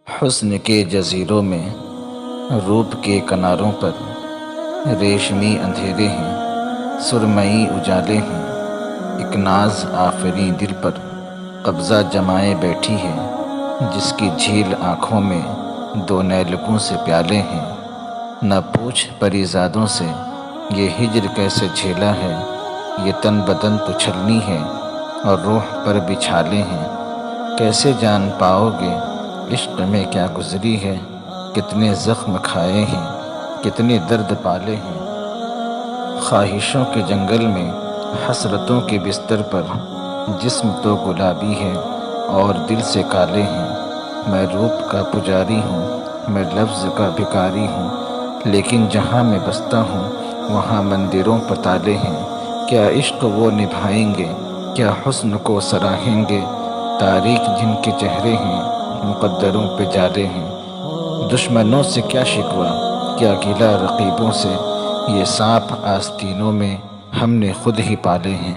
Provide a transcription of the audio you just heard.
حسن کے جزیروں میں روپ کے کناروں پر ریشمی اندھیرے ہیں، سرمئی اجالے ہیں۔ ایک ناز آفریں دل پر قبضہ جمائے بیٹھی ہے، جس کی جھیل آنکھوں میں دو نیلگوں سے پیالے ہیں۔ نہ پوچھ پری زادوں سے یہ ہجر کیسے جھیلا ہے، یہ تن بدن تو چھلنی ہے اور روح پر بھی چھالے ہیں۔ کیسے جان پاؤ گے عشق میں کیا گزری ہے، کتنے زخم کھائے ہیں، کتنے درد پالے ہیں۔ خواہشوں کے جنگل میں حسرتوں کے بستر پر جسم تو گلابی ہے اور دل سے کالے ہیں۔ میں روپ کا پجاری ہوں، میں لفظ کا بھکاری ہوں، لیکن جہاں میں بستا ہوں وہاں مندروں پر تالے ہیں۔ کیا عشق وہ نبھائیں گے، کیا حسن کو سراہیں گے، تاریک جن کے چہرے ہیں مقدروں پہ جالے ہیں۔ دشمنوں سے کیا شکوہ، کیا گلہ رقیبوں سے، یہ سانپ آستینوں میں ہم نے خود ہی پالے ہیں۔